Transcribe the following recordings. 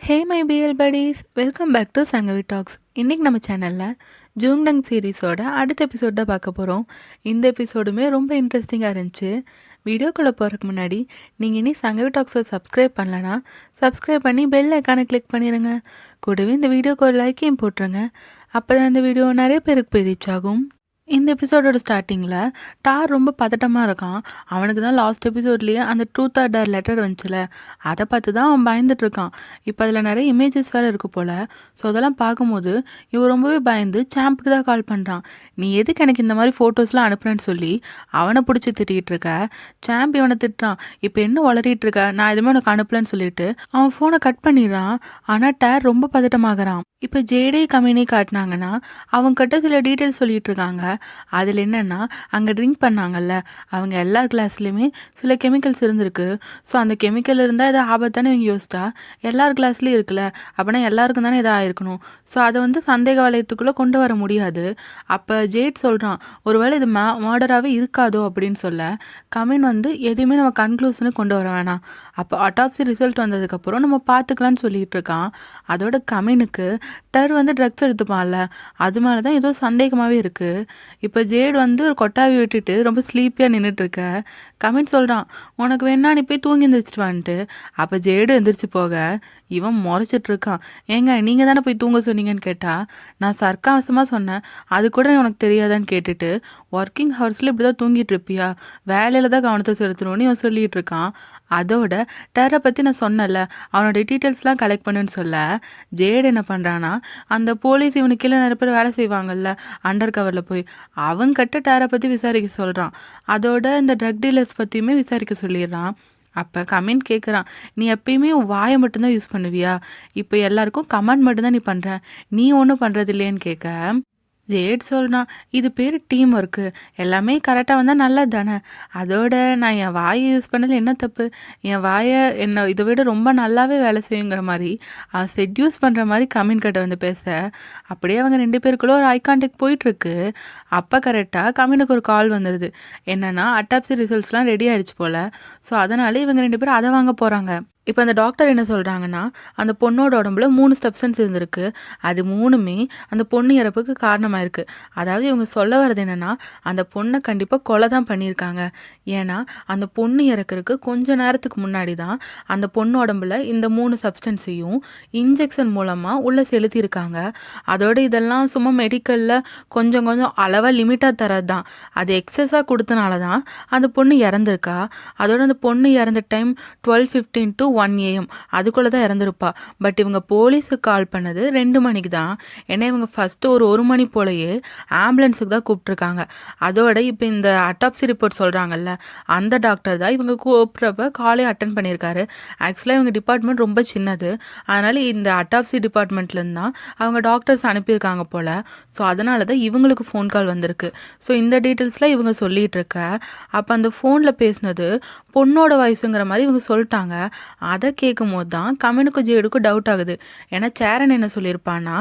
Hey my PL buddies, welcome back to Sangavi talks. இன்றைக்கி நம்ம சேனலில் ஜூங்டங் சீரீஸோட அடுத்த எபிசோட் தான் பார்க்க போகிறோம். இந்த எபிசோடுமே ரொம்ப இன்ட்ரெஸ்டிங்காக இருந்துச்சு. வீடியோக்குள்ளே போகிறதுக்கு முன்னாடி நீங்கள் இனி சங்கவி டாக்ஸை சப்ஸ்கிரைப் பண்ணலன்னா சப்ஸ்கிரைப் பண்ணி பெல் ஐக்கானை கிளிக் பண்ணிடுங்க. கூடவே இந்த வீடியோக்கு ஒரு லைக்கையும் போட்டுருங்க. அப்போ தான் இந்த வீடியோ நிறைய பேருக்கு போய் ரீச் ஆகும். இந்த எபிசோடோட ஸ்டார்டிங்கில் டார் ரொம்ப பதட்டமாக இருக்கான். அவனுக்கு தான் லாஸ்ட் எபிசோட்லேயே அந்த ட்ரூத் ஆர் டேர் லெட்டர் வந்துச்சுல, அதை பார்த்து தான் அவன் பயந்துட்டு இருக்கான். இப்போ அதில் நிறைய இமேஜஸ் வேறு இருக்குது போல். ஸோ அதெல்லாம் பார்க்கும்போது இவன் ரொம்பவே பயந்து சாம்புக்கு தான் கால் பண்ணுறான். நீ எதுக்கு எனக்கு இந்த மாதிரி ஃபோட்டோஸ்லாம் அனுப்புறேன்னு சொல்லி அவனை பிடிச்சி திட்டிகிட்டு இருக்க. சாம்ப் இவனை திட்டுறான், இப்போ என்ன வளரிட்டு இருக்க, நான் எதுவுமே உனக்கு அனுப்பலன்னு சொல்லிட்டு அவன் ஃபோனை கட் பண்ணிடுறான். ஆனால் டேர் ரொம்ப பதட்டமாகறான். இப்போ ஜேடே கம்பெனி காட்டினாங்கன்னா அவங்ககிட்ட சில டீட்டெயில்ஸ் சொல்லிகிட்டு இருக்காங்க. அதில் என்னென்னா, அங்கே ட்ரிங்க் பண்ணாங்கல்ல, அவங்க எல்லா கிளாஸ்லேயுமே சில கெமிக்கல்ஸ் இருந்திருக்கு. ஸோ அந்த கெமிக்கல் இருந்தால் எதாவது ஆபத்தானே இவங்க யோசிச்சா எல்லார் கிளாஸ்லேயும் இருக்குல்ல, அப்படின்னா எல்லாருக்கும் தானே எதாவது ஆயிருக்கணும். ஸோ அதை வந்து சந்தேக வலயத்துக்குள்ளே கொண்டு வர முடியாது. அப்போ ஜேட் சொல்கிறான், ஒருவேளை இது மர்டராகவே இருக்காதோ அப்படின்னு சொல்ல கமின் வந்து எதுவுமே நம்ம கன்க்ளூஷனு கொண்டு வர வேணாம், அப்போ அட்டாப்சி ரிசல்ட் வந்ததுக்கப்புறம் நம்ம பார்த்துக்கலான்னு சொல்லிகிட்டு இருக்கான். அதோட கமினுக்கு டர் வந்து ட்ரக்ஸ் எடுத்துப்பான்ல, அது மேலே தான் ஏதோ சந்தேகமாகவே இருக்குது. இப்போ ஜேட் வந்து ஒரு கொட்டாவி விட்டுட்டு ரொம்ப ஸ்லீப்பியாக நின்றுட்டுருக்க. கமின் சொல்கிறான், உனக்கு வேணா நீ போய் தூங்கி எந்திரிச்சிட்டு வந்துட்டு. அப்போ ஜேடு எந்திரிச்சு போக இவன் முறைச்சிட்டு இருக்கான். ஏங்க நீங்கள் தானே போய் தூங்க சொன்னீங்கன்னு கேட்டால், நான் சர்க்காசமாக சொன்னேன், அது கூட உனக்கு தெரியாதான்னு கேட்டுட்டு, ஒர்க்கிங் ஹவர்ஸில் இப்படி தான் தூங்கிட்டு இருப்பியா, வேலையில் தான் கவனத்தை செலுத்தணும்னு இவன் சொல்லிகிட்டு இருக்கான். அதோட டெரை பற்றி நான் சொன்னல, அவனோட டீட்டெயில்ஸ்லாம் கலெக்ட் பண்ணுன்னு சொல்ல ஜேடு என்ன பண்ணுறான்னா, அந்த போலீஸ் இவனுக்கு கீழே நிறைய பேர் வேலை செய்வாங்கல்ல அண்டர் கவரில் போய் அவங்ககிட்ட டேரை பற்றி விசாரிக்க சொல்கிறான். அதோட இந்த ட்ரக் டீலர்ஸ் பற்றியுமே விசாரிக்க சொல்லிடுறான். அப்போ கமெண்ட் கேட்குறான், நீ எப்பயுமே வாயை மட்டும்தான் யூஸ் பண்ணுவியா, இப்போ எல்லாருக்கும் கமெண்ட் மட்டும்தான் நீ பண்ணுற, நீ ஒன்றும் பண்ணுறது இல்லையேன்னு கேட்க ஜேட் சொல்கிறான், இது பேர் டீம் ஒர்க்கு, எல்லாமே கரெக்டாக வந்தால் நல்லது தானே, அதோட நான் என் வாயை யூஸ் பண்ணல என்ன தப்பு, என் வாயை என்னை இதை விட ரொம்ப நல்லாவே வேலை செய்யுங்கிற மாதிரி அவன் செட்யூஸ் பண்ணுற மாதிரி கமின் கிட்ட வந்து பேச, அப்படியே அவங்க ரெண்டு பேருக்குள்ளே ஒரு ஐ கான்டாக்ட் போயிட்டுருக்கு. அப்போ கரெக்டாக கமினுக்கு ஒரு கால் வந்துடுது. என்னென்னா அட்டாப்சி ரிசல்ட்ஸ்லாம் ரெடி ஆகிடுச்சு போல். ஸோ அதனால இவங்க ரெண்டு பேரும் அதை வாங்க போகிறாங்க. இப்போ அந்த டாக்டர் என்ன சொல்கிறாங்கன்னா, அந்த பொண்ணோட உடம்புல 3 சப்ஸ்டன்ஸ் இருந்திருக்கு, அது 3மே அந்த பொண்ணு இறப்புக்கு காரணமாக இருக்குது. அதாவது இவங்க சொல்ல வர்றது என்னென்னா, அந்த பொண்ணை கண்டிப்பாக கொலை தான் பண்ணியிருக்காங்க. ஏன்னா அந்த பொண்ணு இறக்குறதுக்கு கொஞ்ச நேரத்துக்கு முன்னாடி தான் அந்த பொண்ணு உடம்புல இந்த 3 சப்ஸ்டன்ஸையும் இன்ஜெக்ஷன் மூலமாக உள்ளே செலுத்தியிருக்காங்க. அதோட இதெல்லாம் சும்மா மெடிக்கலில் கொஞ்சம் கொஞ்சம் அளவாக லிமிட்டாக தரது தான், அது எக்ஸஸாக கொடுத்தனால தான் அந்த பொண்ணு இறந்துருக்கா. அதோட அந்த பொண்ணு இறந்த டைம் 12:15 to 1 AM அதுக்குள்ளே தான் இறந்துருப்பா. பட் இவங்க போலீஸுக்கு கால் பண்ணது 2 மணிக்கு தான். ஏன்னா இவங்க ஃபஸ்ட்டு ஒரு மணி போலயே ஆம்புலன்ஸுக்கு தான் கூப்பிட்ருக்காங்க. அதோட இப்போ இந்த அட்டாப்சி ரிப்போர்ட் சொல்கிறாங்கல்ல, அந்த டாக்டர் தான் இவங்க கூப்பிட்றப்ப காலே அட்டன் பண்ணியிருக்காரு. ஆக்சுவலாக இவங்க டிபார்ட்மெண்ட் ரொம்ப சின்னது, அதனால் இந்த அட்டாப்சி டிபார்ட்மெண்ட்லேருந்து தான் அவங்க டாக்டர்ஸ் அனுப்பியிருக்காங்க போல். ஸோ அதனால தான் இவங்களுக்கு ஃபோன் கால் வந்திருக்கு. ஸோ இந்த டீட்டெயில்ஸ்லாம் இவங்க சொல்லிகிட்டு இருக்க, அப்போ அந்த ஃபோனில் பேசினது பொண்ணோட வயசுங்கிற மாதிரி இவங்க சொல்லிட்டாங்க. அதை கேட்கும் போது தான் கமினுக்கும் ஜேடுக்கும் டவுட் ஆகுது. ஏன்னா சேரன் என்ன சொல்லியிருப்பான்னா,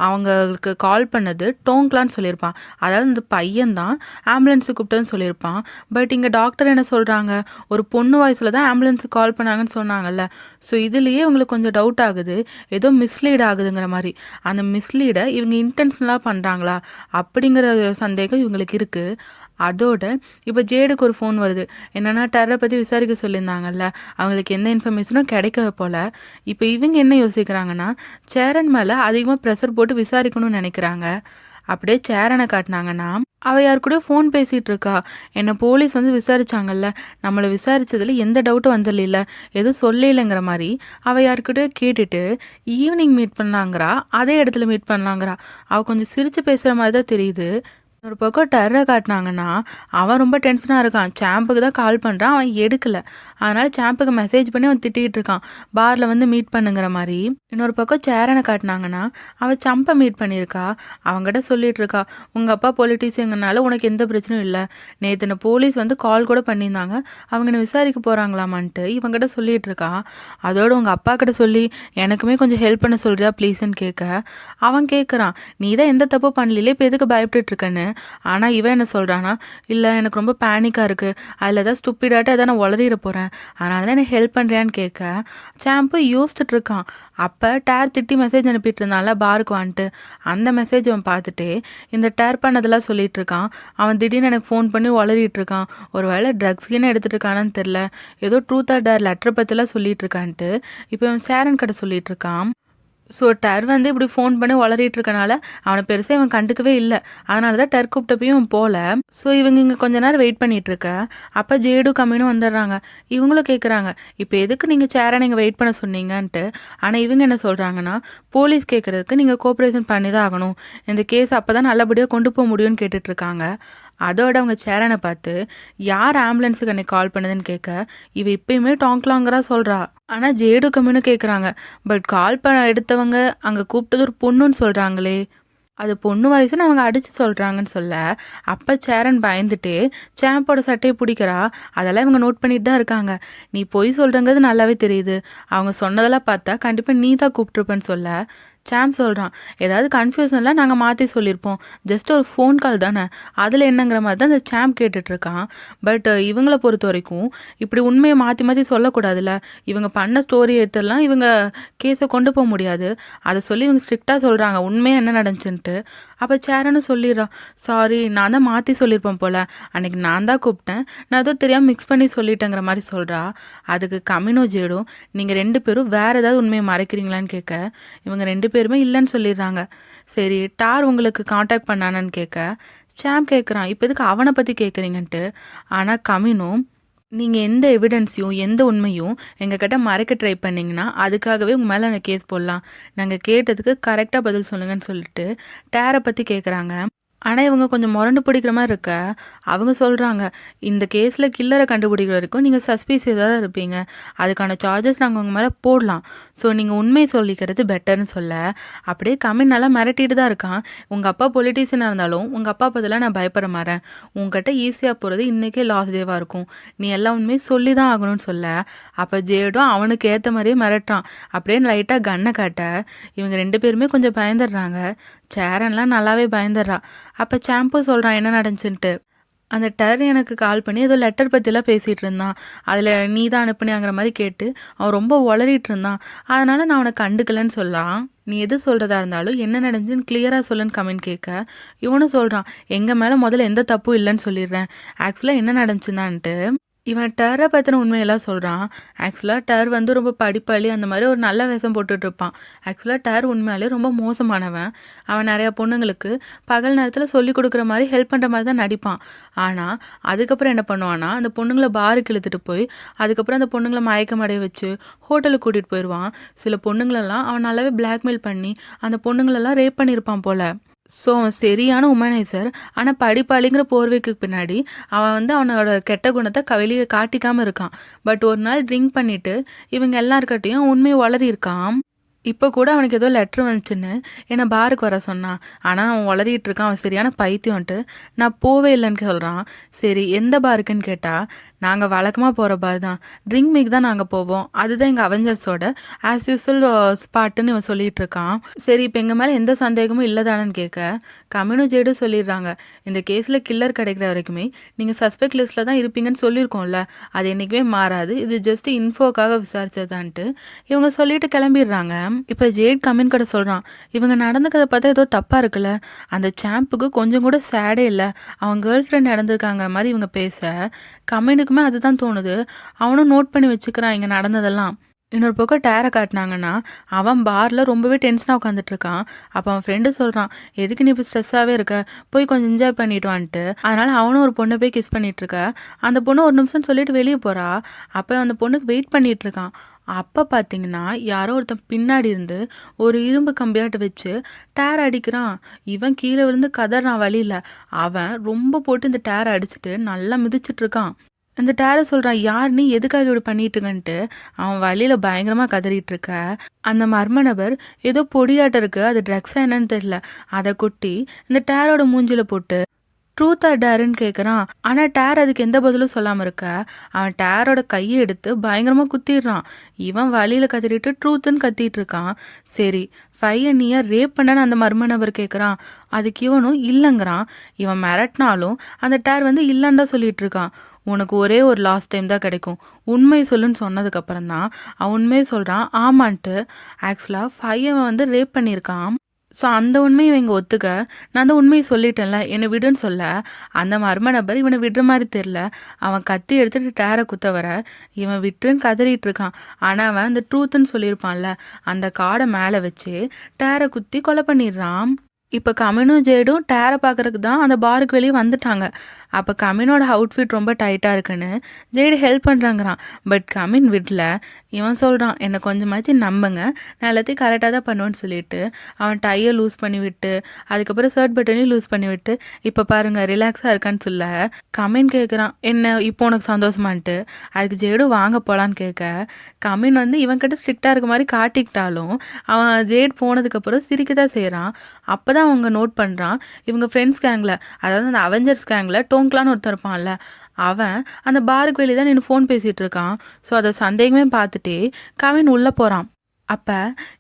அவங்களுக்கு கால் பண்ணது டோங்க்லான்னு சொல்லியிருப்பான், அதாவது இந்த பையன் தான் ஆம்புலன்ஸுக்கு கூப்பிட்டதுன்னு சொல்லியிருப்பான். பட் இங்கே டாக்டர் என்ன சொல்கிறாங்க, ஒரு பொண்ணு வயசில் தான் ஆம்புலன்ஸுக்கு கால் பண்ணாங்கன்னு சொன்னாங்கல்ல. ஸோ இதுலேயே இவங்களுக்கு கொஞ்சம் டவுட் ஆகுது, ஏதோ மிஸ்லீட் ஆகுதுங்கிற மாதிரி. அந்த மிஸ்லீடை இவங்க இன்டென்ஷனலாக பண்ணுறாங்களா அப்படிங்கிற சந்தேகம் இவங்களுக்கு இருக்குது. அதோட இப்போ ஜேடுக்கு ஒரு ஃபோன் வருது. என்னென்னா டெரரை பற்றி விசாரிக்க சொல்லியிருந்தாங்கல்ல, அவங்களுக்கு எந்த இன்ஃபர்மேஷனும் கிடைக்கல போல். இப்போ இவங்க என்ன யோசிக்கிறாங்கன்னா, சேரன் மேலே அதிகமாக ப்ரெஷர் போட்டு விசாரிக்கணும்னு நினைக்கிறாங்க. அப்படியே சேரனை காட்டினாங்கன்னா, அவள் யார் கூட ஃபோன் பேசிகிட்டு இருக்கா, என்னை போலீஸ் வந்து விசாரிச்சாங்கல்ல, நம்மளை விசாரித்ததில் எந்த டவுட்டும் வந்துடல, எதுவும் சொல்லலைங்கிற மாதிரி அவள் யாருக்கிட்ட கேட்டுட்டு ஈவினிங் மீட் பண்ணலாங்கிறா, அதே இடத்துல மீட் பண்ணலாங்கிறா. அவள் கொஞ்சம் சிரித்து பேசுகிற மாதிரி தான் தெரியுது. ஒரு பக்கம் டெரரை காட்டினாங்கன்னா அவன் ரொம்ப டென்ஷனாக இருக்கான். சாம்புக்கு தான் கால் பண்ணுறான், அவன் எடுக்கலை. அதனால் சாம்புக்கு மெசேஜ் பண்ணி அவன் திட்டிகிட்டு இருக்கான், பாரில் வந்து மீட் பண்ணுங்கிற மாதிரி. இன்னொரு பக்கம் சேரனை காட்டினாங்கன்னா அவள் சம்பை மீட் பண்ணியிருக்கா. அவங்ககிட்ட சொல்லிகிட்டு இருக்கா, உங்கள் அப்பா பொலிட்டீஷியங்கனால உனக்கு எந்த பிரச்சனையும் இல்லை, நேற்று போலீஸ் வந்து கால் கூட பண்ணியிருந்தாங்க, அவங்க என்ன விசாரிக்க போகிறாங்களாமான்ட்டு இவங்ககிட்ட சொல்லிகிட்டு இருக்கா. அதோடு உங்கள் அப்பா கிட்ட சொல்லி எனக்குமே கொஞ்சம் ஹெல்ப் பண்ண சொல்கிறியா ப்ளீஸ்ன்னு கேட்க அவன் கேட்குறான், நீ தான் எந்த தப்பு பண்ணல, இப்போ எதுக்கு பயப்பட்டுருக்கன்னு ஆனால் இவன் என்ன சொல்கிறான்னா, இல்லை எனக்கு ரொம்ப பேனிக்காக இருக்குது, அதில் ஏதாவது ஸ்டூப்பிடாட்டு எதாவது நான் உளறிட போகிறேன், அதனால தான் எனக்கு ஹெல்ப் பண்ணுறியான்னு கேட்க சாம்பு யோசிச்சுட்டு இருக்கான். அப்போ டேர் திட்டி மெசேஜ் அனுப்பிட்டு இருந்தான்ல பாருக்கு வந்துட்டு, அந்த மெசேஜ் அவன் பார்த்துட்டு இந்த டேர் பண்ணதெல்லாம் சொல்லிட்டு இருக்கான். அவன் திடீர்னு எனக்கு ஃபோன் பண்ணி உளறிட்டு இருக்கான். ஒரு வேளை ட்ரக்ஸ்கின்னு எடுத்துகிட்டு இருக்கானான்னு தெரில, ஏதோ ட்ரூத் ஆர் டேர் லெட்டரை பற்றிலாம் சொல்லிட்டு இருக்கான்ட்டு இப்போ அவன் சேரன் கிட்ட சொல்லிட்டு இருக்கான். ஸோ டர் வந்து இப்படி ஃபோன் பண்ணி வளரிட்டு இருக்கனால அவனை பெருசாக இவன் கண்டுக்கவே இல்லை. அதனால தான் டர் கூப்பிட்டப்பையும் அவன் போகல. ஸோ இவங்க இங்கே கொஞ்ச நேரம் வெயிட் பண்ணிட்டு இருக்க. அப்போ ஜேடு கம்மினும் வந்துடுறாங்க. இவங்களும் கேட்குறாங்க, இப்போ எதுக்கு நீங்கள் சேரை நீங்கள் வெயிட் பண்ண சொன்னீங்கன்ட்டு. ஆனால் இவங்க என்ன சொல்கிறாங்கன்னா, போலீஸ் கேட்குறதுக்கு நீங்கள் கோஆப்ரேஷன் பண்ணி தான் ஆகணும், இந்த கேஸ் அப்போ தான் நல்லபடியாக கொண்டு போக முடியும்னு கேட்டுட்ருக்காங்க. அதோட அவங்க சேரனை பார்த்து யார் ஆம்புலன்ஸுக்கு அன்னைக்கு கால் பண்ணுதுன்னு கேட்க இவ இப்பயுமே டாங்க்லாங்கரா சொல்கிறா. ஆனால் ஜேடு கம்மின்னு கேட்குறாங்க, பட் கால் எடுத்தவங்க அங்கே கூப்பிட்டது ஒரு பொண்ணுன்னு சொல்கிறாங்களே, அது பொண்ணு வயசுன்னு அவங்க அடித்து சொல்கிறாங்கன்னு சொல்ல அப்போ சேரன் பயந்துட்டு சாம்போட சட்டையை பிடிக்கிறா. அதெல்லாம் இவங்க நோட் பண்ணிட்டு தான் இருக்காங்க. நீ பொய் சொல்கிறங்கிறது நல்லாவே தெரியுது, அவங்க சொன்னதெல்லாம் பார்த்தா கண்டிப்பாக நீ தான் கூப்பிட்ருப்பேன்னு சொல்ல சாம் சொல்கிறான், ஏதாவது கன்ஃபியூஷனில் நாங்கள் மாற்றி சொல்லியிருப்போம், ஜஸ்ட் ஒரு ஃபோன் கால் தானே, அதில் என்னங்கிற மாதிரி தான் இந்த சாம் கேட்டுட்ருக்கான். பட் இவங்களை பொறுத்த வரைக்கும் இப்படி உண்மையை மாற்றி மாற்றி சொல்லக்கூடாதுல்ல, இவங்க பண்ண ஸ்டோரி எடுத்துடலாம், இவங்க கேஸை கொண்டு போக முடியாது, அதை சொல்லி இவங்க ஸ்ட்ரிக்டாக சொல்கிறாங்க உண்மையாக என்ன நடந்துச்சுன்ட்டு. அப்போ சேரன்னு சொல்லிடுறான், சாரி நான் தான் மாற்றி சொல்லியிருப்பேன் போல், அன்றைக்கி நான் தான் கூப்பிட்டேன், நான் ஏதோ தெரியாமல் மிக்ஸ் பண்ணி சொல்லிட்டேங்கிற மாதிரி சொல்கிறா. அதுக்கு கமினோ ஜேடும், நீங்கள் 2 பேரும் வேறு ஏதாவது உண்மையை மறைக்கிறீங்களான்னு கேட்க இவங்க 2 பேருமே இல்லைன்னு சொல்லிடுறாங்க. சரி டார் உங்களுக்கு காண்டாக்ட் பண்ணானன்னு கேட்க சாம் கேட்குறான், இப்போ எதுக்கு அவனை பற்றி கேட்குறீங்கன்ட்டு. ஆனால் கமினும், நீங்கள் எந்த எவிடன்ஸையும் எந்த உண்மையும் எங்ககிட்ட மறைக்க ட்ரை பண்ணிங்கன்னா அதுக்காகவே உங்கள் மேலே நான் கேஸ் போடலாம், நாங்கள் கேட்டதுக்கு கரெக்டாக பதில் சொல்லுங்கன்னு சொல்லிட்டு டேரை பற்றி கேட்குறாங்க. ஆனால் இவங்க கொஞ்சம் முரண்டு பிடிக்கிற மாதிரி இருக்க அவங்க சொல்கிறாங்க, இந்த கேஸில் கில்லரை கண்டுபிடிக்கிற வரைக்கும் நீங்கள் சஸ்பீசியஸாக தான் இருப்பீங்க, அதுக்கான சார்ஜஸ் நாங்கள் உங்கள் மேலே போடலாம், ஸோ நீங்கள் உண்மையை சொல்லிக்கிறது பெட்டர்னு சொல்ல அப்படியே கம்மின் நல்லா மிரட்டிட்டு தான் இருக்கான். உங்கள் அப்பா பொலிட்டீஷியனாக இருந்தாலும் உங்கள் அப்பா பதிலாக நான் பயப்பட மாறேன், உங்ககிட்ட ஈஸியாக போகிறது இன்றைக்கே லாஸ்ட் டேவாக இருக்கும், நீ எல்லாம் உண்மையை சொல்லி தான் ஆகணும்னு சொல்ல அப்போ ஜேடும் அவனுக்கு ஏற்ற மாதிரியே மிரட்டான். அப்படியே லைட்டாக கன்னை காட்ட இவங்க 2 பேருமே கொஞ்சம் பயந்துடுறாங்க. சேரன்லாம் நல்லாவே பயந்துடுறா. அப்போ சாம்பு சொல்கிறான் என்ன நடந்துச்சுன்ட்டு. அந்த டர் எனக்கு கால் பண்ணி ஏதோ லெட்டர் பற்றிலாம் பேசிகிட்டு இருந்தான், அதில் நீ தான் அனுப்புனியாங்கிற மாதிரி கேட்டு அவன் ரொம்ப உளறிட்டு இருந்தான், அதனால் நான் அவனை கண்டுக்கலன்னு சொல்லலாம். நீ எது சொல்கிறதா இருந்தாலும் என்ன நடந்துச்சுன்னு கிளியராக சொல்லுன்னு கமெண்ட் கேட்க இவனும் சொல்கிறான், எங்கள் மேலே முதல்ல எந்த தப்பும் இல்லைன்னு சொல்லிடுறேன், ஆக்சுவலாக என்ன நடந்துச்சுன்னான்ட்டு. இவன் டரை பற்றின உண்மையெல்லாம் சொல்கிறான். ஆக்சுவலாக டர் வந்து ரொம்ப படிப்பாளி, அந்த மாதிரி ஒரு நல்ல வேஷம் போட்டுட்ருப்பான். ஆக்சுவலாக டர் உண்மையாலே ரொம்ப மோசமானவன். அவன் நிறையா பொண்ணுங்களுக்கு பகல் நேரத்தில் சொல்லிக் கொடுக்குற மாதிரி ஹெல்ப் பண்ணுற மாதிரி தான் நடிப்பான். ஆனால் அதுக்கப்புறம் என்ன பண்ணுவான்னா, அந்த பொண்ணுங்களை பாருக்கு இழுத்துட்டு போய் அதுக்கப்புறம் அந்த பொண்ணுங்களை மயக்கம் அடைய வச்சு ஹோட்டலுக்கு கூட்டிகிட்டு போயிடுவான். சில பொண்ணுங்களெல்லாம் அவன் நல்லாவே பிளாக்மெயில் பண்ணி அந்த பொண்ணுங்களெல்லாம் ரேப் பண்ணியிருப்பான் போல். ஸோ அவன் சரியான உமனைசர். ஆனால் படிப்பாளிங்கிற போர்வைக்கு பின்னாடி அவன் வந்து அவனோட கெட்ட குணத்தை வெளியே காட்டிக்காமல் இருக்கான். பட் ஒரு நாள் ட்ரிங்க் பண்ணிவிட்டு இவங்க எல்லாருக்கிட்டையும் உண்மையை வளரியிருக்கான். இப்போ கூட அவனுக்கு ஏதோ லெட்ரு வந்துச்சுன்னு என்னை பாருக்கு வர சொன்னான். ஆனால் அவன் வளரிட்டு இருக்கான், அவன் சரியான பைத்தியம்ன்ட்டு நான் போவே இல்லைன்னு சொல்கிறான். சரி எந்த பாருக்குன்னு கேட்டால் நாங்கள் வழக்கமாக போகிற பார் தான், ட்ரிங்க் மிக் தான் நாங்கள் போவோம், அதுதான் எங்கள் அவெஞ்சர்ஸோட ஆஸ் யூஸ்வல் ஸ்பாட்டுன்னு இவன் சொல்லிட்டு இருக்கான். சரி இப்போ எங்கள் மேலே எந்த சந்தேகமும் இல்லைதானு கேட்க கம்யூனு ஜேடு சொல்லிடுறாங்க, இந்த கேஸில் கில்லர் கிடைக்கிற வரைக்குமே நீங்கள் சஸ்பெக்ட் லிஸ்ட்டில் தான் இருப்பீங்கன்னு சொல்லியிருக்கோம்ல, அது என்றைக்குமே மாறாது, இது ஜஸ்ட் இன்ஃபோக்காக விசாரிச்சதான்ட்டு இவங்க சொல்லிட்டு கிளம்பிடுறாங்க. இப்போ ஜேட் கம்யூன் கிட்ட சொல்கிறான், இவங்க நடந்துக்கிறத பார்த்தா ஏதோ தப்பாக இருக்குல்ல, அந்த சாம்புக்கு கொஞ்சம் கூட சேடே இல்லை, அவன் கேர்ள் ஃப்ரெண்ட் நடந்திருக்காங்கிற மாதிரி இவங்க பேச கம்யூனுக்குமே அதுதான் தோணுது. அவனும் நோட் பண்ணி வச்சுக்கிறான் இங்கே நடந்ததெல்லாம். இன்னொரு பக்கம் டேரை காட்டினாங்கன்னா அவன் பாரில் ரொம்பவே டென்ஷனாக உட்காந்துட்ருக்கான். அப்போ அவன் ஃப்ரெண்டு சொல்கிறான், எதுக்கு நீ இப்போ ஸ்ட்ரெஸ்ஸாகவே இருக்க, போய் கொஞ்சம் என்ஜாய் பண்ணிவிட்டு அதனால் அவனும் ஒரு பொண்ணை போய் கிஸ் பண்ணிகிட்ருக்க. அந்த பொண்ணு ஒரு நிமிஷம் சொல்லிட்டு வெளியே போகிறா. அப்போ அந்த பொண்ணுக்கு வெயிட் பண்ணிகிட்ருக்கான். அப்போ பார்த்தீங்கன்னா யாரோ ஒருத்தன் பின்னாடி இருந்து ஒரு இரும்பு கம்பியாட்ட வச்சு டேர் அடிக்கிறான். இவன் கீழே விழுந்து கதறான் வழியில். அவன் ரொம்ப போட்டு இந்த டேரை அடிச்சுட்டு நல்லா மிதிச்சிட்ருக்கான். இந்த டேரை சொல்கிறான், யார் நீ, எதுக்காக இப்படி பண்ணிட்டுங்கன்ட்டு. அவன் வழியில் பயங்கரமாக கதறிட்டு இருக்க அந்த மர்ம நபர் ஏதோ பொடியாட்டம் இருக்குது, அது ட்ரக்ஸாக என்னன்னு தெரியல, அதை கொட்டி இந்த டேரோட மூஞ்சில் போட்டு ட்ரூத் ஆர் டேருன்னு கேட்குறான். ஆனால் டேர் அதுக்கு எந்த பதிலும் சொல்லாமல் இருக்க அவன் டேரோட கையை எடுத்து பயங்கரமாக குத்திடுறான். இவன் வழியில் கத்திட்டு ட்ரூத்துன்னு கத்திட்டு இருக்கான். சரி, பையனியை ரேப் பண்ணன்னு அந்த மர்ம நபர் கேட்குறான். அதுக்கு இவனும் இல்லைங்கிறான். இவன் மிரட்டினாலும் அந்த டேர் வந்து இல்லைன்னு தான் சொல்லிட்டு இருக்கான். உனக்கு ஒரே ஒரு லாஸ்ட் டைம் தான் கிடைக்கும், உண்மை சொல்லுன்னு சொன்னதுக்கப்புறம் தான் அவன் உண்மையை சொல்கிறான். ஆமான்ட்டு ஆக்சுவலாக பையன் வந்து ரேப் பண்ணியிருக்கான். ஸோ அந்த உண்மையை இவங்க ஒத்துக்க, நான் தான் உண்மையை சொல்லிட்டேன்ல, என்னை விடுன்னு சொல்ல அந்த மர்ம நபர் இவனை விடுற மாதிரி தெரில. அவன் கத்தி எடுத்துகிட்டு டேரை குத்த வர இவன் விட்டுன்னு கதறிட்டு இருக்கான். ஆனால் அவன் அந்த ட்ரூத்துன்னு சொல்லியிருப்பான்ல, அந்த காடை மேலே வச்சு டேரை குத்தி கொலை பண்ணிடுறான். இப்போ கமினும் ஜேடும் டேரை பார்க்குறதுக்கு தான் அந்த பாருக்கு வெளியே வந்துட்டாங்க. அப்போ கமினோட அவுட்ஃபிட் ரொம்ப டைட்டாக இருக்குன்னு ஜேடு ஹெல்ப் பண்ணுறாங்கிறான். பட் கமின் விடல. இவன் சொல்கிறான், என்னை கொஞ்சமாச்சு நம்புங்க, நான் எல்லாத்தையும் கரெக்டாக தான் பண்ணுவேன்னு சொல்லிட்டு அவன் டையை லூஸ் பண்ணி விட்டு அதுக்கப்புறம் ஷர்ட் பட்டனையும் லூஸ் பண்ணி விட்டு இப்போ பாருங்கள் ரிலாக்ஸாக இருக்கான்னு சொல்ல கமின் கேட்குறான், என்ன இப்போ உனக்கு சந்தோஷமான்ட்டு. அதுக்கு ஜேடு வாங்க போகலான்னு கேட்க கமின் வந்து இவன்கிட்ட ஸ்ட்ரிக்டாக இருக்க மாதிரி காட்டிக்கிட்டாலும் அவன் ஜேட் போனதுக்கப்புறம் சிரிக்க தான் செய்கிறான். அப்போ தான் அவங்க நோட் பண்ணுறான், இவங்க ஃப்ரெண்ட்ஸ் கேங்கில், அதாவது அந்த அவெஞ்சர்ஸ் கேங்கில் டோங்க்லான்னு ஒருத்தர் இருப்பான்ல, அவன் அந்த பாருக்கு வெளியே தான் நின்று ஃபோன் பேசிகிட்டு இருக்கான். ஸோ அதை சந்தேகமே பார்த்துட்டே கவின் உள்ளே போகிறான். அப்போ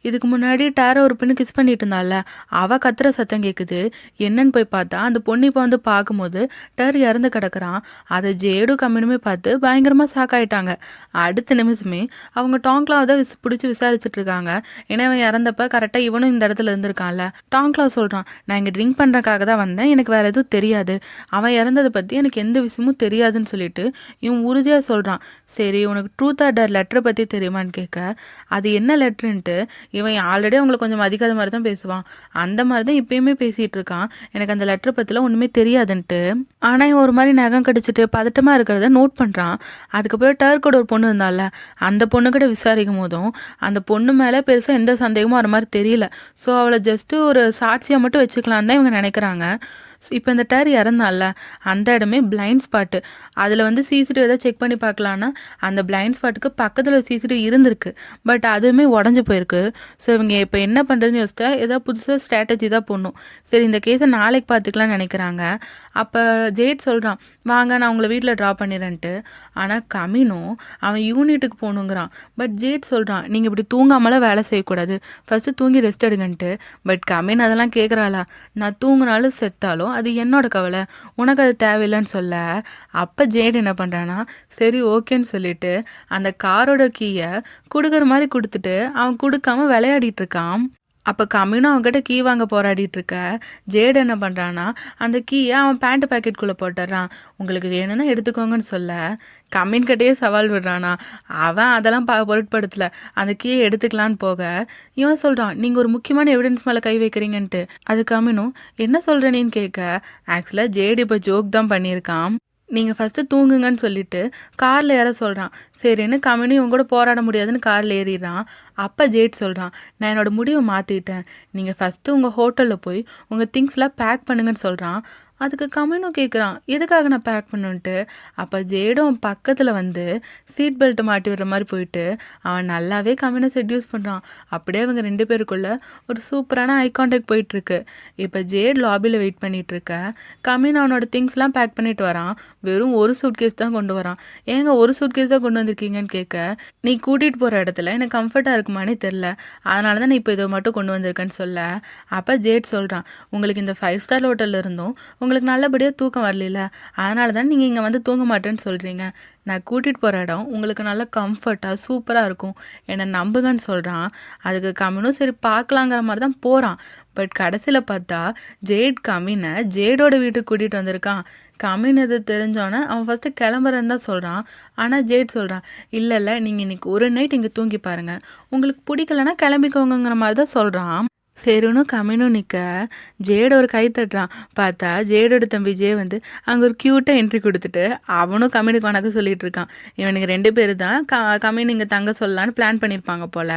இதுக்கு முன்னாடி டேரோ ஒரு பொண்ணு கிஸ் பண்ணிட்டு இருந்தால, அவள் கத்துற சத்தம் கேட்குது. என்னன்னு போய் பார்த்தா அந்த பொண்ணு இப்போ வந்து பார்க்கும்போது டேர் இறந்து கிடக்குறான். அதை ஜேடு கம்மினுமே பார்த்து பயங்கரமாக ஷாக்காயிட்டாங்க. அடுத்த நிமிஷமே அவங்க டாங்க்லாவை தான் பிடிச்சி விசாரிச்சுட்டு இருக்காங்க. ஏன்னா அவன் இறந்தப்ப கரெக்டாக இவனும் இந்த இடத்துல இருந்திருக்கான்ல. டாங்க்லா சொல்கிறான், நான் இங்கே ட்ரிங்க் பண்ணுறக்காக தான் வந்தேன், எனக்கு வேறு எதுவும் தெரியாது, அவன் இறந்ததை பற்றி எனக்கு எந்த விஷயமும் தெரியாதுன்னு சொல்லிட்டு இவன் உறுதியாக சொல்கிறான். சரி, உனக்கு ட்ரூத் ஆர் டேர் லெட்டரை பற்றி தெரியுமான்னு கேட்க, அது என்ன லெட்டர் இவன் ஆல்ரெடி அவங்களை கொஞ்சம் மதிக்காத மாதிரி தான் பேசுவான், அந்த மாதிரி தான் இப்பயுமே பேசிட்டு இருக்கான், எனக்கு அந்த லெட்டர் பத்திலாம் ஒண்ணுமே தெரியாதுன்ட்டு. ஆனா இவன் ஒரு மாதிரி நகம் கடிச்சிட்டு பதட்டமா இருக்கிறத நோட் பண்றான். அதுக்கப்புறம் டர்க்கோட ஒரு பொண்ணு இருந்தால, அந்த பொண்ணு கிட்ட விசாரிக்கும் போதும் அந்த பொண்ணு மேல பெருசா எந்த சந்தேகமும் வர மாதிரி தெரியல. ஸோ அவளை ஜஸ்ட் ஒரு சாட்சியா மட்டும் வச்சுக்கலாம் தான் இவங்க நினைக்கிறாங்க. இப்போ இந்த டேர் இறந்தால அந்த இடமே பிளைண்ட் ஸ்பாட்டு. அதில் வந்து சிசிடிவி எதாவது செக் பண்ணி பார்க்கலான்னா அந்த பிளைண்ட் ஸ்பாட்டுக்கு பக்கத்தில் சிசிடிவி இருந்திருக்கு, பட் அதுவுமே உடஞ்சி போயிருக்கு. ஸோ இவங்க இப்போ என்ன பண்ணுறதுன்னு யோசிச்சா ஏதாவது புதுசாக ஸ்ட்ராட்டஜி தான் போடணும். சரி, இந்த கேஸை நாளைக்கு பார்த்துக்கலாம்னு நினைக்கிறாங்க. அப்போ ஜேட் சொல்கிறான், வாங்க நான் உங்களை வீட்டில் ட்ராப் பண்ணிடுறேன்ட்டு. ஆனால் கமினும் அவன் யூனிட்டுக்கு போகணுங்கிறான். பட் ஜேட் சொல்கிறான், நீங்கள் இப்படி தூங்காமலாம் வேலை செய்யக்கூடாது, ஃபஸ்ட்டு தூங்கி ரெஸ்ட் எடுங்கன்ட்டு. பட் கமின் அதெல்லாம் கேட்குறாளா, நான் தூங்கினாலும் செத்தாலும் அது என்னோட கவலை, உனக்கு அது தேவையில்லைன்னு சொல்ல அப்போ ஜேட் என்ன பண்ணுறான்னா சரி ஓகேன்னு சொல்லிட்டு அந்த காரோட கீயை கொடுக்குற மாதிரி கொடுத்துட்டு அவன் கொடுக்காம விளையாடிட்டு இருக்கான். அப்போ கம்மினும் அவன்கிட்ட கீ வாங்க போராடிட்டு இருக்க ஜேட் என்ன பண்ணுறான்னா அந்த கீயை அவன் பேண்ட் பாக்கெட்டுக்குள்ளே போட்டுடுறான். உங்களுக்கு வேணும்னா எடுத்துக்கோங்கன்னு சொல்ல கம்மின் கிட்டேயே சவால் விடுறானா. அவன் அதெல்லாம் பொருட்படுத்தலை, அந்த கீயை எடுத்துக்கலான்னு போக இவன் சொல்கிறான், நீங்கள் ஒரு முக்கியமான எவிடன்ஸ் மேலே கை வைக்கிறீங்கன்ட்டு. அது கம்மினும் என்ன சொல்கிறேன்னு கேட்க ஆக்சுவலாக ஜேட் இப்போ ஜோக் தான் பண்ணியிருக்கான். நீங்கள் ஃபஸ்ட்டு தூங்குங்கன்னு சொல்லிட்டு காரில் ஏற சொல்கிறான். சரின்னு கம்மினும் இவங்க கூட போராட முடியாதுன்னு காரில் ஏறிடுறான். அப்போ ஜேட் சொல்கிறான், நான் என்னோடய முடிவை மாற்றிட்டேன், நீங்கள் ஃபஸ்ட்டு உங்கள் ஹோட்டலில் போய் உங்கள் திங்ஸ்லாம் பேக் பண்ணுங்கன்னு சொல்கிறான். அதுக்கு கம்மினும் கேட்குறான், எதுக்காக நான் பேக் பண்ணுன்ட்டு. அப்போ ஜேடும் அவன் பக்கத்தில் வந்து சீட் பெல்ட்டை மாட்டி விடுற மாதிரி போயிட்டு அவன் நல்லாவே கம்மினை செட்யூஸ் பண்ணுறான். அப்படியே அவங்க ரெண்டு பேருக்குள்ள ஒரு சூப்பரான ஐ கான்டாக்ட் போயிட்டுருக்கு. இப்போ ஜேட் லாபியில் வெயிட் பண்ணிகிட்ருக்க கம்மின் அவனோட திங்ஸ்லாம் பேக் பண்ணிட்டு வரான். வெறும் ஒரு சூட்கேஸ் தான் கொண்டு வரான். ஏங்க ஒரு சூட்கேஸ் தான் கொண்டு வந்திருக்கீங்கன்னு கேட்க, நீ கூட்டிகிட்டு போகிற இடத்துல எனக்கு கம்ஃபர்ட்டாக இருக்குமானே தெரில, அதனால தான் நான் இப்போ இதை மட்டும் கொண்டு வந்திருக்கேன்னு சொல்ல அப்போ ஜேட் சொல்கிறான், உங்களுக்கு இந்த 5 ஸ்டார் ஹோட்டலில் இருந்தும் உங்களுக்கு நல்லபடியாக தூக்கம் வரல, அதனால தான் நீங்கள் இங்கே வந்து தூங்க மாட்டேன்னு சொல்கிறீங்க. நான் கூட்டிகிட்டு போகிற இடம் உங்களுக்கு நல்லா கம்ஃபர்ட்டாக சூப்பராக இருக்கும், என்னை நம்புங்கன்னு சொல்கிறான். அதுக்கு கம்மினும் சரி பார்க்கலாங்கிற மாதிரி தான் போகிறான். பட் கடைசியில் பார்த்தா ஜேட் கம்மினை ஜேடோட வீட்டுக்கு கூட்டிகிட்டு வந்திருக்கான். கம்மின் இது தெரிஞ்சோன்னே அவன் ஃபஸ்ட்டு கிளம்புறன்னு தான் சொல்கிறான். ஆனால் ஜேட் சொல்கிறான், இல்லை நீங்கள் இன்றைக்கி ஒரு நைட் இங்கே தூங்கி பாருங்கள், உங்களுக்கு பிடிக்கலன்னா கிளம்பிக்கோங்கிற மாதிரி தான் சொல்கிறான். சரின்னு கம்மினும் நிற்க ஜேடு ஒரு கை தட்டுறான். பார்த்தா ஜேடோட தம்பி ஜே வந்து அங்கே ஒரு க்யூட்டாக என்ட்ரி கொடுத்துட்டு அவனும் கம்மினுக்கு வணக்கம் சொல்லிட்டு இருக்கான். இவனுக்கு 2 பேர் தான் கம்மின் இங்கே தங்க சொல்லலான்னு பிளான் பண்ணியிருப்பாங்க போல்.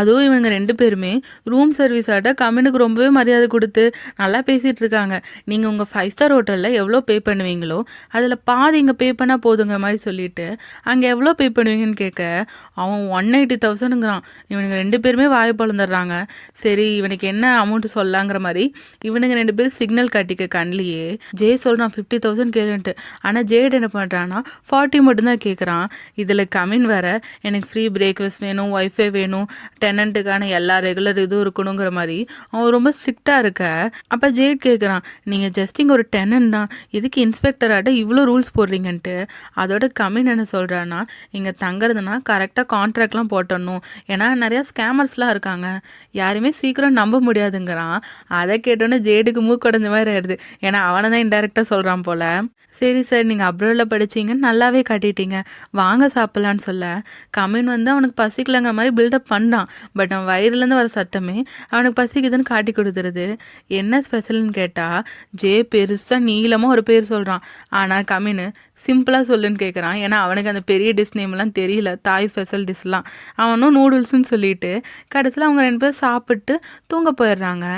அதுவும் இவனுங்க 2 பேருமே ரூம் சர்வீஸ் ஆட்ட கம்மினுக்கு ரொம்பவே மரியாதை குடுத்து நல்லா பேசிட்டு இருக்காங்க. நீங்க உங்க 5 ஸ்டார் ஹோட்டல்ல எவ்வளோ பே பண்ணுவீங்களோ, அதில பாதி இங்க பே பண்ணா போதுங்கிற மாரி சொல்லிட்டு, அங்க எவ்வளோ பே பண்ணுவீங்கன்னு கேட்க, அவன் 180,000ங்கிறான். இவனுங்க 2 பேருமே வாய பொளந்துடுறாங்க. சரி இவனுக்கு என்ன அமௌண்ட் சொல்லலாங்கிற மாரி, இவனுங்க 2 பேரும் சிக்னல் காட்டிக்க கண்லயே, ஜே சொல்றான் 50,000 கேளுன்ட்டு. ஆனா ஜேட் என்ன பண்றான்னா, 40 மட்டும் தான் கேட்குறான். இதில கமின் வேற, எனக்கு ஃப்ரீ பிரேக்ஃபாஸ்ட் வேணும், வைஃபை வேணும், டெனண்ட்டுக்கான எல்லா ரெகுலர் இதுவும் இருக்கணுங்கிற மாதிரி அவன் ரொம்ப ஸ்ட்ரிக்டாக இருக்க. அப்போ ஜேட் கேட்குறான், நீங்கள் ஜஸ்ட் இங்கே ஒரு டெனன்ட் தான், இதுக்கு இன்ஸ்பெக்டராட்ட இவ்வளோ ரூல்ஸ் போடுறீங்கன்ட்டு. அதோட கம்மின் என்ன சொல்கிறான்னா, இங்கே தங்குறதுனா கரெக்டாக கான்ட்ராக்ட்லாம் போட்டணும், ஏன்னா நிறையா ஸ்கேமர்ஸ்லாம் இருக்காங்க, யாருமே சீக்கிரம் நம்ப முடியாதுங்கிறான். அதை கேட்டோன்னே ஜேடுக்கு மூக்கடைஞ்ச மாதிரி ஆயிடுது, ஏன்னா அவனை தான் இன்டெரக்டாக சொல்கிறான் போல். சரி சார் நீங்கள் அப்ராடில் படிச்சிங்கன்னு நல்லாவே காட்டிட்டீங்க, வாங்க சாப்பிட்லான்னு சொல்ல, கமின் வந்து அவனுக்கு பசிக்கலங்கிற மாதிரி பில்டப் பண்ணுறான். பட் அவன் வயிறுலேருந்து வர சத்தமே அவனுக்கு பசிக்குதுன்னு காட்டி கொடுத்துருது. என்ன ஸ்பெஷல்னு கேட்டால் ஜே பெருசாக நீளமாக ஒரு பேர் சொல்கிறான். ஆனால் கமின் சிம்பிளாக சொல்லுன்னு கேட்குறான். ஏன்னா அவனுக்கு அந்த பெரிய டிஷ் நேம்லாம் தெரியல, தாய் ஸ்பெஷல் டிஷ்லாம். அவனும் நூடுல்ஸ்ன்னு சொல்லிட்டு கடைசியில் அவங்க 2 பேர் சாப்பிட்டு தூங்க போயிடுறாங்க.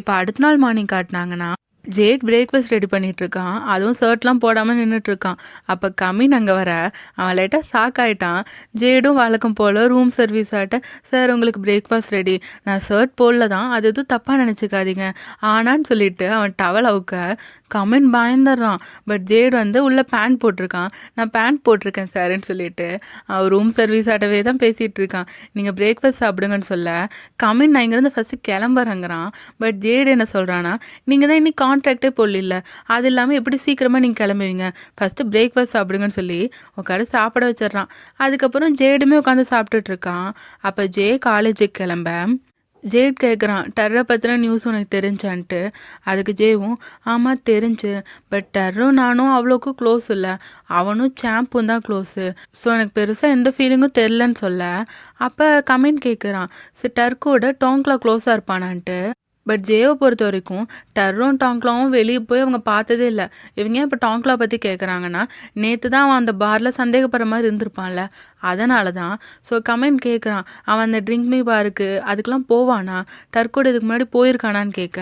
இப்போ அடுத்த நாள் மார்னிங் காட்டினாங்கன்னா ஜேட் பிரேக்ஃபாஸ்ட் ரெடி பண்ணிகிட்ருக்கான். அதுவும் ஷர்ட்லாம் போடாமல் நின்றுட்டுருக்கான். அப்போ கமின் அங்கே வர அவன் லைட்டாக ஷாக் ஆகிட்டான். ஜேடும் வழக்கம் போல் ரூம் சர்வீஸ் ஆட்ட, சார் உங்களுக்கு பிரேக்ஃபாஸ்ட் ரெடி, நான் ஷர்ட் போடல தான், அது எதுவும் தப்பாக நினச்சிக்காதீங்க ஆனான்னு சொல்லிட்டு அவன் டவல் அவுக்க கமின் பயந்துடுறான். பட் ஜேட் வந்து உள்ளே பேண்ட் போட்டிருக்கான். நான் பேண்ட் போட்டிருக்கேன் சார்ன்னு சொல்லிட்டு அவன் ரூம் சர்வீஸ் ஆட்டவே தான் பேசிகிட்டு இருக்கான். நீங்கள் பிரேக்ஃபாஸ்ட் சாப்பிடுங்கன்னு சொல்ல கமின் நான் இங்கேருந்து ஃபஸ்ட்டு கிளம்புறேங்கிறான். பட் ஜேட் என்ன சொல்கிறான்னா, நீங்கள் தான் இன்னைக்கு கான்ட்ராக்டே போடல, அது இல்லாமல் எப்படி சீக்கிரமாக நீங்கள் கிளம்புவீங்க, ஃபஸ்ட்டு பிரேக்ஃபாஸ்ட் சாப்பிடுங்கன்னு சொல்லி உட்காந்து சாப்பிட வச்சிட்றான். அதுக்கப்புறம் ஜேடுமே உட்காந்து சாப்பிட்டுட்டு இருக்கான். அப்போ ஜே காலேஜுக்கு கிளம்ப ஜேட் கேட்குறான், டர்ரை பற்றின நியூஸ் உனக்கு தெரிஞ்சான்ட்டு. அதுக்கு ஜேவும் ஆமாம் தெரிஞ்சு, பட் டர்ரும் நானும் அவ்வளோக்கு க்ளோஸ் இல்லை, அவனும் சாம்பும் தான் க்ளோஸு, ஸோ எனக்கு பெருசாக எந்த ஃபீலிங்கும் தெரிலன்னு சொல்ல. அப்போ கமெண்ட் கேட்குறான், சரி டர்க்கோட டோங்க்லா க்ளோஸாக இருப்பானான்ட்டு. பட் ஜேவை பொறுத்த வரைக்கும் டர்ரும் டாங்க்லாவும் வெளியே போய் அவங்க பார்த்ததே இல்லை. இவங்க இப்போ டாங்க்லா பற்றி கேட்குறாங்கன்னா, நேற்று தான் அவன் அந்த பாரில் சந்தேகப்படுற மாதிரி இருந்திருப்பான்ல, அதனால தான். ஸோ கமெண்ட் கேட்குறான், அவன் அந்த ட்ரிங்க் மீ பாருக்கு அதுக்கெலாம் போவானா, டர்க்கோட இதுக்கு முன்னாடி போயிருக்கானான்னு கேட்க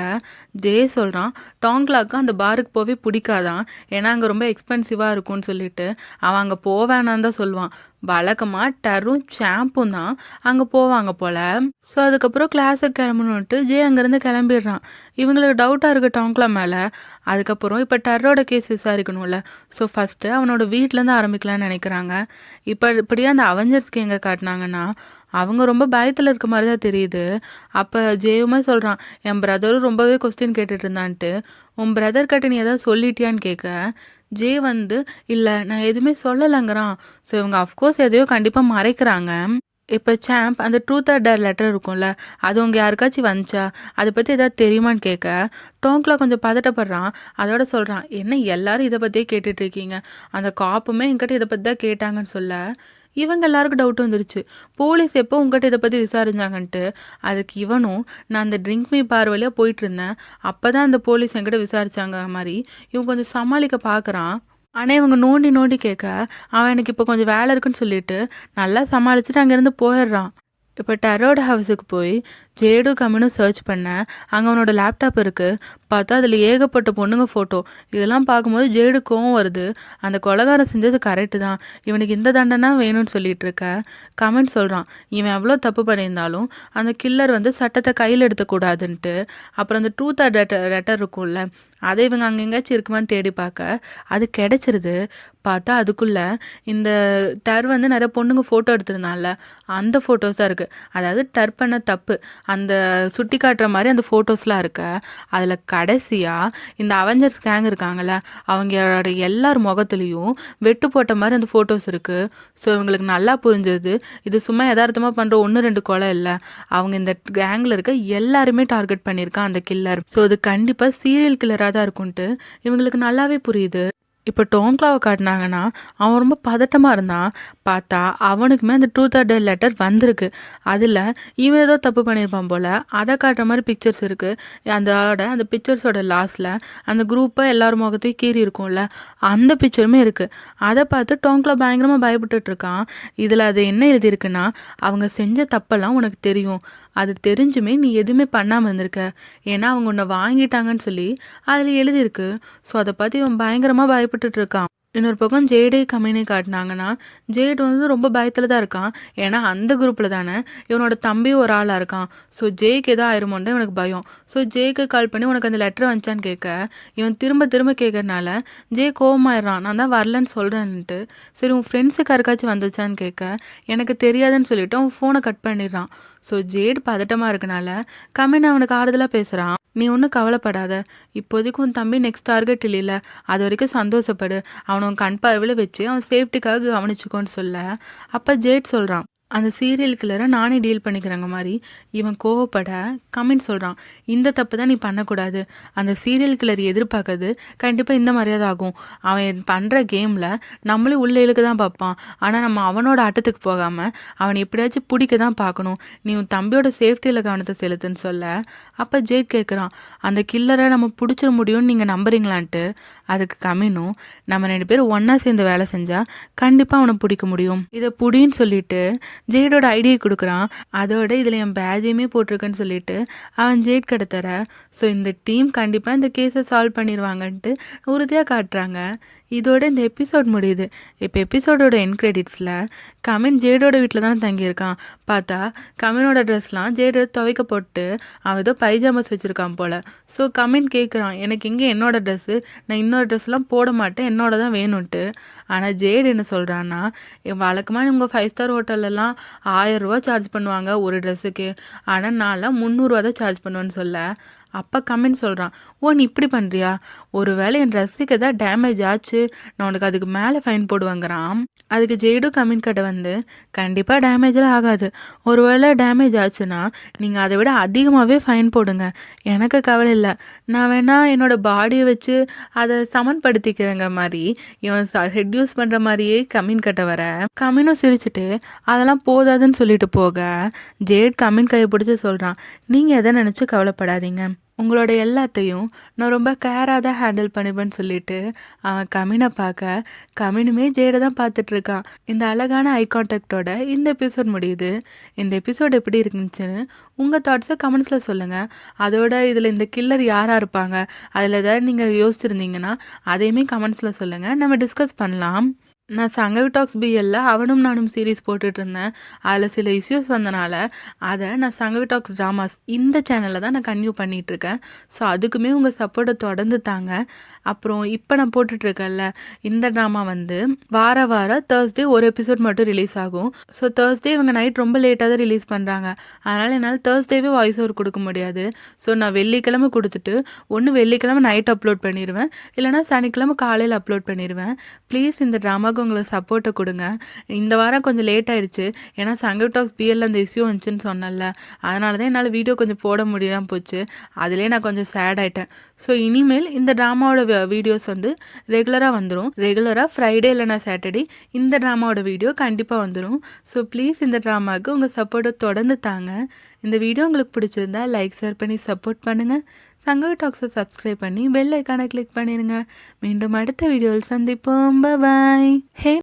ஜே சொல்கிறான், டாங்க்லாவுக்கு அந்த பாருக்கு போவே பிடிக்காதான், ஏன்னா அங்கே ரொம்ப எக்ஸ்பென்சிவாக இருக்கும்னு சொல்லிட்டு அவன் அங்கே போவேனான்னு தான் சொல்லுவான். வழக்கமாக டர்ரும் சாம்பும் தான் அங்கே போவாங்க போல். ஸோ அதுக்கப்புறம் கிளாஸுக்கு கிளம்பணுன்ட்டு ஜே அங்கேருந்து கிளம்பிடுறான். இவங்களுக்கு டவுட்டாக இருக்குது டாங்க்லா மேலே. அதுக்கப்புறம் இப்போ டர்ரோட கேஸ் விசாரிக்கணும்ல, ஸோ ஃபஸ்ட்டு அவனோட வீட்டிலேருந்து ஆரம்பிக்கலான்னு நினைக்கிறாங்க. இப்படியே அந்த அவெஞ்சர்ஸ்க்கு எங்கே காட்டினாங்கன்னா அவங்க ரொம்ப பயத்தில் இருக்க மாதிரி தான் தெரியுது. அப்போ ஜேயுமே சொல்கிறான், என் பிரதரும் ரொம்பவே கொஸ்டின் கேட்டுட்டு இருந்தான்ட்டு. உன் பிரதர் கிட்ட நீ எதாவது சொல்லிட்டியான்னு கேட்க ஜே வந்து இல்லை நான் எதுவுமே சொல்லலைங்கிறான். ஸோ இவங்க அஃப்கோர்ஸ் எதையோ கண்டிப்பாக மறைக்கிறாங்க. இப்போ சாம்ப் அந்த ட்ரூத் ஆர் டேர் லெட்டர் இருக்கும்ல, அது உங்க யாருக்காச்சும் வந்துச்சா, அதை பற்றி எதாவது தெரியுமான்னு கேட்க டோங்க்லா கொஞ்சம் பதட்டப்படுறான். அதோட சொல்கிறான், என்ன எல்லாரும் இதை பற்றியே கேட்டுட்ருக்கீங்க, அந்த காப்புமே என்கிட்ட இதை பற்றி தான் கேட்டாங்கன்னு சொல்ல இவங்க எல்லாருக்கும் டவுட் வந்துருச்சு. போலீஸ் எப்போ உங்கள்கிட்ட இதை பற்றி விசாரிஞ்சாங்கன்ட்டு. அதுக்கு இவனும் நான் அந்த ட்ரிங்க் மீ பார் வழியாக போயிட்டு இருந்தேன், அப்போ தான் அந்த போலீஸ் என்கிட்ட விசாரிச்சாங்க மாதிரி இவன் கொஞ்சம் சமாளிக்க பார்க்குறான். ஆனால் இவங்க நோண்டி நோண்டி கேட்க அவன் எனக்கு இப்போ கொஞ்சம் வேலை இருக்குன்னு சொல்லிட்டு நல்லா சமாளிச்சுட்டு அங்கேருந்து போயிடுறான். இப்போ டரோட ஹவுஸுக்கு போய் ஜேடும் கம்மினும் சர்ச் பண்ணேன். அங்கே அவனோட லேப்டாப் இருக்குது. பார்த்தா அதில் ஏகப்பட்ட பொண்ணுங்க ஃபோட்டோ. இதெல்லாம் பார்க்கும்போது ஜேடு கோவம் வருது. அந்த கொலைகாரம் செஞ்சது கரெக்டு தான், இவனுக்கு இந்த தண்டனை வேணும்னு சொல்லிட்டு இருக்க கமெண்ட் சொல்கிறான், இவன் எவ்வளோ தப்பு பண்ணியிருந்தாலும் அந்த கில்லர் வந்து சட்டத்தை கையில் எடுத்துக்கூடாதுன்ட்டு. அப்புறம் அந்த ட்ரூத் ஆர் லெட்டர் இருக்கும்ல, அதை இவங்க அங்கே எங்கேயாச்சும் இருக்குமான்னு தேடி பார்க்க அது கிடச்சிருது. பார்த்தா அதுக்குள்ளே இந்த டர் வந்து நிறைய பொண்ணுங்க ஃபோட்டோ எடுத்திருந்தான்ல, அந்த ஃபோட்டோஸ் தான் இருக்குது. அதாவது டர் பண்ண தப்பு அந்த சுட்டி காட்டுற மாதிரி அந்த ஃபோட்டோஸ்லாம் இருக்க. அதில் கடைசியாக இந்த அவெஞ்சர்ஸ் கேங் இருக்காங்கள்ல, அவங்களோட எல்லார் முகத்துலேயும் வெட்டு போட்ட மாதிரி அந்த ஃபோட்டோஸ் இருக்குது. ஸோ இவங்களுக்கு நல்லா புரிஞ்சது, இது சும்மா யதார்த்தமாக பண்ணுற 1-2 கொலை இல்லை, அவங்க இந்த கேங்கில் இருக்க எல்லாருமே டார்கெட் பண்ணியிருக்கான் அந்த கில்லர். ஸோ இது கண்டிப்பாக சீரியல் கில்லராக தான் இருக்கும்ன்ட்டு இவங்களுக்கு நல்லாவே புரியுது. இப்போ டோங்க்லாவை காட்டினாங்கன்னா அவன் ரொம்ப பதட்டமாக இருந்தான். பார்த்தா அவனுக்குமே அந்த ட்ரூத் ஆர் டேர் லெட்டர் வந்திருக்கு. அதில் இவன் ஏதோ தப்பு பண்ணியிருப்பான் போல். அதை காட்டுற மாதிரி பிக்சர்ஸ் இருக்குது. அந்த பிக்சர்ஸோட லாஸ்ட்டில் அந்த குரூப்பை எல்லாரும் முகத்தையும் கீறி இருக்கும்ல, அந்த பிக்சருமே இருக்குது. அதை பார்த்து டோங்க்லா பயங்கரமாக பயப்பட்டுட்ருக்கான். இதில் அது என்ன எழுதியிருக்குன்னா, அவங்க செஞ்ச தப்பெல்லாம் உனக்கு தெரியும், அது தெரிஞ்சுமே நீ எதுவுமே பண்ணாமல் இருந்திருக்க, ஏன்னா அவங்க உன்னை வாங்கிட்டாங்கன்னு சொல்லி அதில் எழுதியிருக்கு. ஸோ அதை பற்றி இவன் பயங்கரமாக பயப்பட்டுட்டு இருக்கான். இன்னொரு பக்கம் ஜேடே கம்மினே காட்டினாங்கன்னா, ஜேட் வந்து ரொம்ப பயத்தில் தான் இருக்கான். ஏன்னா அந்த குரூப்பில் தானே இவனோட தம்பி ஒரு ஆளாக இருக்கான். ஸோ ஜேக்கு எதோ ஆயிருமோன்னு தான் இவனுக்கு பயம். ஸோ ஜேக்கு கால் பண்ணி உனக்கு அந்த லெட்டர் வந்துச்சான்னு கேட்க, இவன் திரும்ப திரும்ப கேட்கறனால ஜே கோவமாயிடுறான். நான் தான் வரலன்னு சொல்கிறேன்ட்டு. சரி உன் ஃப்ரெண்ட்ஸுக்கு யாருக்காச்சும் வந்துச்சான்னு கேட்க, எனக்கு தெரியாதுன்னு சொல்லிவிட்டு அவன் ஃபோனை கட் பண்ணிடுறான். ஸோ ஜேட் பதட்டமாக இருக்கனால கமின் அவனுக்கு ஆறுதலாக பேசுகிறான். நீ ஒன்றும் கவலைப்படாத, இப்போதைக்கு உன் தம்பி நெக்ஸ்ட் டார்கெட் இல்லைல்ல, அது வரைக்கும் சந்தோஷப்படு, அவன் கண் பார்வையில் வச்சு அவன் சேஃப்டிக்காக கவனிச்சுக்கோன்னு சொல்ல, அப்போ ஜேட் சொல்கிறான், அந்த சீரியல் கில்லரை நானே டீல் பண்ணிக்கிறேங்க மாதிரி. இவன் கோவப்பட கமெண்ட் சொல்கிறான், இந்த தப்பு தான் நீ பண்ணக்கூடாது, அந்த சீரியல் கில்லர் எதிர்பார்க்கறது கண்டிப்பாக இந்த மாதிரியாவது ஆகும். அவன் பண்ணுற கேமில் நம்மளே உள்ளே இழுக்க தான் பார்ப்பான். ஆனால் நம்ம அவனோட ஆட்டத்துக்கு போகாமல் அவனை எப்படியாச்சும் பிடிக்க தான் பார்க்கணும். நீ உன் தம்பியோட சேஃப்டியில் கவனத்தை செலுத்துன்னு சொல்ல, அப்போ ஜேட் கேட்குறான், அந்த கில்லரை நம்ம பிடிச்சிட முடியும்னு நீங்கள் நம்புறீங்களான்ட்டு. அதுக்கு கம்மினும், நம்ம 2 பேரும் ஒன்றா சேர்ந்து வேலை செஞ்சால் கண்டிப்பாக அவனை பிடிக்க முடியும், இதை புடின்னு சொல்லிட்டு ஜேடோட ஐடியை கொடுக்குறான். அதோட இதில் என் பேஜையுமே போட்டிருக்குன்னு சொல்லிட்டு அவன் ஜேட் கிட்ட தர. ஸோ இந்த டீம் கண்டிப்பாக இந்த கேஸை சால்வ் பண்ணிடுவாங்கன்ட்டு உறுதியாக காட்டுறாங்க. இதோட இந்த எபிசோட் முடியுது. இப்போ எபிசோடோட என் கிரெடிட்ஸில் கமின் ஜேடோட வீட்டில் தான் தங்கியிருக்கான். பார்த்தா கமினோட ட்ரெஸ்லாம் ஜேடு துவைக்க போட்டு அவன் ஏதோ பைஜாமஸ் வச்சுருக்கான் போல். ஸோ கமின் கேட்குறான், எனக்கு இங்கே என்னோட ட்ரெஸ்ஸு, நான் இன்னொரு ட்ரெஸ்லாம் போட மாட்டேன், என்னோட தான் வேணும்ன்ட்டு. ஆனால் ஜேடு என்ன சொல்கிறான்னா, வழக்கமாக உங்கள் 5 ஸ்டார் ஹோட்டல்லலாம் 1000 ரூபா சார்ஜ் பண்ணுவாங்க ஒரு ட்ரெஸ்ஸுக்கு, ஆனால் நான்லாம் 300 ரூபா தான் சார்ஜ் பண்ணுவேன்னு சொல்ல, அப்போ கமெண்ட் சொல்கிறான், ஓ நீ இப்படி பண்ணுறியா, ஒரு வேளை என் ட்ரெஸ்ஸுக்கு எதாவது டேமேஜ் ஆச்சு நான் உனக்கு அதுக்கு மேலே ஃபைன் போடுவாங்கிறான். அதுக்கு ஜெய்டும் கமெண்ட் கிட்ட வந்து, கண்டிப்பாக டேமேஜெலாம் ஆகாது, ஒரு வேளை டேமேஜ் ஆச்சுன்னா நீங்கள் அதை விட அதிகமாகவே ஃபைன் போடுங்க, எனக்கு கவலை இல்லை, நான் வேணால் என்னோடய பாடியை வச்சு அதை சமன்படுத்திக்கிறேங்க மாதிரி இவன் ரெட்யூஸ் பண்ணுற மாதிரியே கமெண்ட் கிட்ட வர, கமெண்டும் சிரிச்சுட்டு அதெல்லாம் போதாதுன்னு சொல்லிட்டு போக, ஜேட் கமெண்ட் கையை பிடிச்சி சொல்கிறான், நீங்கள் எதை நினச்சி கவலைப்படாதீங்க, உங்களோட எல்லாத்தையும் நான் ரொம்ப கேராக தான் ஹேண்டில் பண்ணிப்பேன்னு சொல்லிட்டு அவன் கமினை பார்க்க, கமினுமே ஜேடை தான் பார்த்துட்ருக்கான். இந்த அழகான ஐ கான்டாக்டோட இந்த எபிசோட் முடியுது. இந்த எபிசோட் எப்படி இருந்துச்சுன்னு உங்கள் தாட்ஸை கமெண்ட்ஸில் சொல்லுங்கள். அதோட இதில் இந்த கில்லர் யாராக இருப்பாங்க, அதில் ஏதாவது நீங்கள் யோசிச்சிருந்தீங்கன்னா அதையுமே கமெண்ட்ஸில் சொல்லுங்கள், நம்ம டிஸ்கஸ் பண்ணலாம். நான் சங்கவி டாக்ஸ் பிஎல்ல அவனும் நானும் சீரீஸ் போட்டுட்ருந்தேன். அதில் சில இஷ்யூஸ் வந்தனால அதை நான் சங்கவி டாக்ஸ் ட்ராமாஸ் இந்த சேனலில் தான் நான் கன்டினியூ பண்ணிகிட்ருக்கேன். ஸோ அதுக்குமே உங்கள் சப்போர்ட்டை தொடர்ந்து தாங்க. அப்புறம் இப்போ நான் போட்டுட்ருக்கேன்ல இந்த ட்ராமா வந்து வாரம் தேர்ஸ்டே ஒரு எபிசோட் மட்டும் ரிலீஸ் ஆகும். ஸோ தேர்ஸ்டே இவங்க நைட் ரொம்ப லேட்டாக தான் ரிலீஸ் பண்ணுறாங்க. அதனால் என்னால் தேர்ஸ்டேவே வாய்ஸ் ஓவர் கொடுக்க முடியாது. ஸோ நான் வெள்ளிக்கிழமை கொடுத்துட்டு ஒன்று வெள்ளிக்கிழமை நைட் அப்லோட் பண்ணிடுவேன், இல்லைனா சனிக்கிழமை காலையில் அப்லோட் பண்ணிடுவேன். ப்ளீஸ் இந்த ட்ராமாவுக்கு உங்களை சப்போர்ட்டை கொடுங்க. இந்த வாரம் கொஞ்சம் லேட் ஆயிடுச்சு, ஏன்னா சங்கவி டாக்ஸ் பிஎல்ல அந்த இஷ்யூ வந்துச்சுன்னு சொன்னல, அதனால தான் என்னால் வீடியோ கொஞ்சம் போட முடியாமல் போச்சு. அதிலே நான் கொஞ்சம் சேட் ஆகிட்டேன். ஸோ இனிமேல் இந்த ட்ராமாவோட வீடியோஸ் வந்து ரெகுலராக வந்துடும். ரெகுலராக ஃப்ரைடே இல்லைனா சாட்டர்டே இந்த ட்ராமாவோட வீடியோ கண்டிப்பாக வந்துடும். ஸோ ப்ளீஸ் இந்த ட்ராமாவுக்கு உங்கள் சப்போர்ட்டை தொடர்ந்து தாங்க. இந்த வீடியோ உங்களுக்கு பிடிச்சிருந்தா லைக் ஷேர் பண்ணி சப்போர்ட் பண்ணுங்கள். சங்கவி டாக்ஸை சப்ஸ்கிரைப் பண்ணி பெல் ஐக்கானை கிளிக் பண்ணிடுங்க. மீண்டும் அடுத்த வீடியோவில் சந்திப்போம். பாய். ஹே